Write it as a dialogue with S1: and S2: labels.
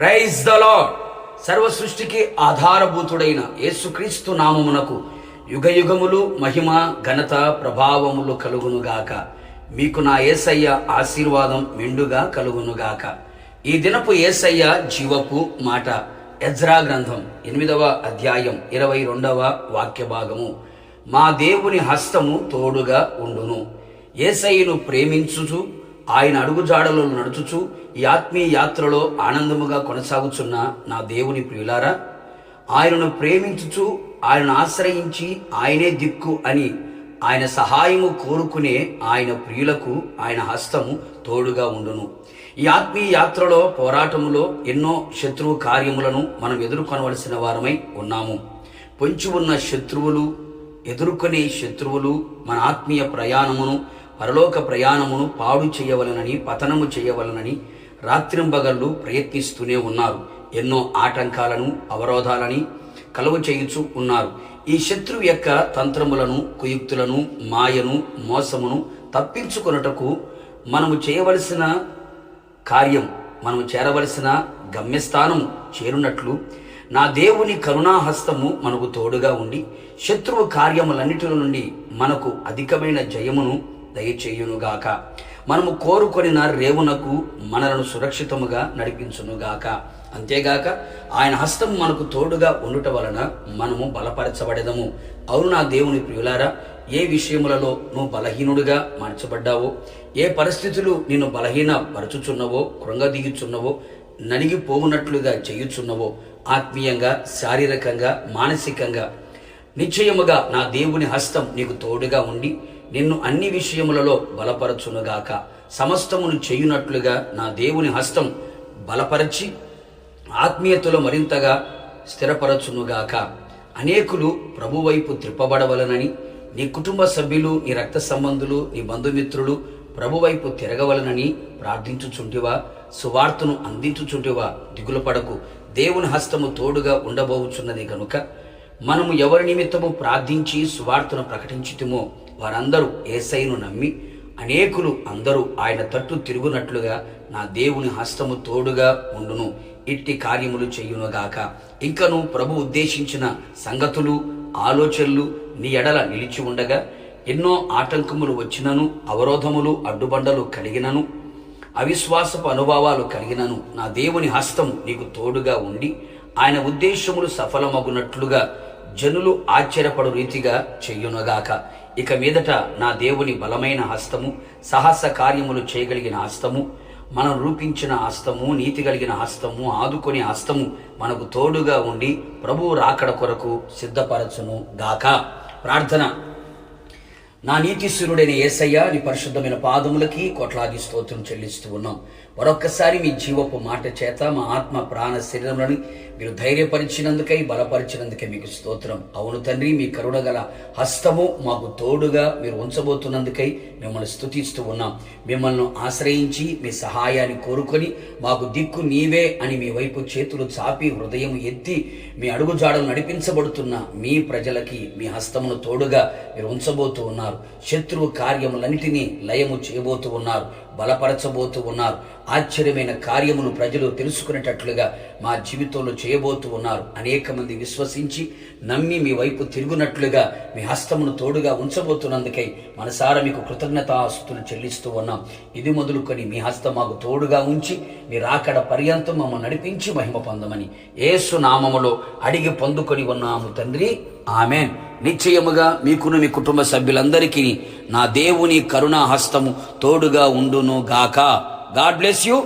S1: Praise the lord. సర్వ సృష్టికి ఆధారభూతుడైన యేసుక్రీస్తు నామమునకు యుగయుగములు మహిమ ఘనత ప్రభావములు కలుగునుగాక. మీకు నా యేసయ్య ఆశీర్వాదం మెండుగా కలుగునుగాక. ఈ దినపు యేసయ్య జీవపు మాట ఎజ్రా గ్రంథం 8వ అధ్యాయం 22వ వాక్య భాగము. మా దేవుని హస్తము తోడుగా ఉండును. యేసయ్యను ప్రేమించుచు ఆయన అడుగుజాడలో నడుచుచు ఈ ఆత్మీయ యాత్రలో ఆనందముగా కొనసాగుచున్న నా దేవుని ప్రియులారా, ఆయనను ప్రేమించుచు ఆయనను ఆశ్రయించి ఆయనే దిక్కు అని ఆయన సహాయము కోరుకునే ఆయన ప్రియులకు ఆయన హస్తము తోడుగా ఉండును. ఈ ఆత్మీయ యాత్రలో పోరాటములో ఎన్నో శత్రువు కార్యములను మనం ఎదుర్కొనవలసిన వారమై ఉన్నాము. పొంచి ఉన్న శత్రువులు, ఎదుర్కొనే శత్రువులు మన ఆత్మీయ ప్రయాణమును, పరలోక ప్రయాణమును పాడు చేయవలనని, పతనము చేయవలనని రాత్రింబగళ్ళు ప్రయత్నిస్తూనే ఉన్నారు. ఎన్నో ఆటంకాలను, అవరోధాలని కలుగు చేయుచు ఉన్నారు. ఈ శత్రువు యొక్క తంత్రములను, కుయుక్తులను, మాయను, మోసమును తప్పించుకొనుటకు మనము చేయవలసిన కార్యం, మనము చేరవలసిన గమ్యస్థానము చేరునట్లు నా దేవుని కరుణాహస్తము మనకు తోడుగా ఉండి శత్రువు కార్యములన్నిటి నుండి మనకు అధికమైన జయమును దయచేయునుగాక. మనము కోరుకొనిన రేవునకు మనలను సురక్షితముగా నడిపించునుగాక. అంతేగాక ఆయన హస్తం మనకు తోడుగా ఉండుట వలన మనము బలపరచబడెదము. అవును నా దేవుని ప్రియులారా, ఏ విషయములలో నువ్వు బలహీనుడిగా మార్చబడ్డావో, ఏ పరిస్థితులు నిన్ను బలహీన పరచుచున్నవో, కృంగదీయుచున్నవో, నలిగిపోవునట్లుగా చేయుచున్నవో, ఆత్మీయంగా, శారీరకంగా, మానసికంగా నిశ్చయముగా నా దేవుని హస్తం నీకు తోడుగా ఉండి నిన్ను అన్ని విషయములలో బలపరచునుగాక. సమస్తమును చేయునట్లుగా నా దేవుని హస్తం బలపరచి ఆత్మీయతలో మరింతగా స్థిరపరచునుగాక. అనేకులు ప్రభువైపు త్రిప్పబడవలనని, నీ కుటుంబ సభ్యులు, నీ రక్త సంబంధులు, నీ బంధుమిత్రులు ప్రభువైపు తిరగవలనని ప్రార్థించుచుంటివా? సువార్తను అందించుచుంటివా? దిగులు పడకు. దేవుని హస్తము తోడుగా ఉండబోచున్నది కనుక మనము ఎవరి నిమిత్తము ప్రార్థించి సువార్తను ప్రకటించుతుమో వారందరూ యేసయ్యను నమ్మి అనేకులు అందరూ ఆయన తట్టు తిరుగునట్లుగా నా దేవుని హస్తము తోడుగా ఉండును. ఇట్టి కార్యములు చెయ్యునుగాక. ఇంకను ప్రభు ఉద్దేశించిన సంగతులు, ఆలోచనలు నీ ఎడల నిలిచి ఉండగా ఎన్నో ఆటంకములు వచ్చినను, అవరోధములు, అడ్డుబండలు కలిగినను, అవిశ్వాసపు అనుభవాలు కలిగినను నా దేవుని హస్తము నీకు తోడుగా ఉండి ఆయన ఉద్దేశములు సఫలమగునట్లుగా జనులు ఆశ్చర్యపడు రీతిగా చెయ్యునుగాక. ఇక మీదట నా దేవుని బలమైన హస్తము, సాహస కార్యములు చేయగలిగిన హస్తము, మనం రూపించిన హస్తము, నీతి కలిగిన హస్తము, ఆదుకునే హస్తము మనకు తోడుగా ఉండి ప్రభువు రాకడ కొరకు సిద్ధపరచును గాక. ప్రార్థన. నా నీతిశూరుడైన యేసయ్య, నీ పరిశుద్ధమైన పాదములకి కోట్లాది స్తోత్రం చెల్లిస్తూ ఉన్నాం. మరొక్కసారి మీ జీవపు మాట చేత మా ఆత్మ ప్రాణ శరీరములను మీరు ధైర్యపరిచినందుకై, బలపరిచినందుకై మీకు స్తోత్రం. అవును తండ్రి, మీ కరుణగల హస్తము మాకు తోడుగా మీరు ఉంచబోతున్నందుకై మిమ్మల్ని స్తుతిస్తూ ఉన్నాం. మిమ్మల్ని ఆశ్రయించి మీ సహాయాన్ని కోరుకొని మాకు దిక్కు నీవే అని మీ వైపు చేతులు చాపి హృదయం ఎత్తి మీ అడుగుజాడలు నడిపించబడుతున్న మీ ప్రజలకి మీ హస్తమును తోడుగా మీరు ఉంచబోతూ ఉన్నారు. శత్రువు కార్యములన్నిటినీ లయము చేయబోతూ ఉన్నారు, బలపరచబోతూ ఉన్నారు. ఆశ్చర్యమైన కార్యమును ప్రజలు తెలుసుకునేటట్లుగా మా జీవితంలో చేయబోతూ ఉన్నారు. అనేక మంది విశ్వసించి నమ్మి మీ వైపు తిరుగునట్లుగా మీ హస్తమును తోడుగా ఉంచబోతున్నందుకై మనసారా మీకు కృతజ్ఞతాస్తుతులు చెల్లిస్తూ ఉన్నాం. ఇది మొదలుకొని మీ హస్తం మాకు తోడుగా ఉంచి మీ రాకడ పర్యంతం మమ్మల్ని నడిపించి మహిమ పొందమని యేసు నామములో అడిగి పొందుకొని ఉన్నాము తండ్రి, ఆమెన్. నిశ్చయముగా మీకును మీ కుటుంబ సభ్యులందరికీ నా దేవుని కరుణా హస్తము తోడుగా ఉండును గాక. God bless you.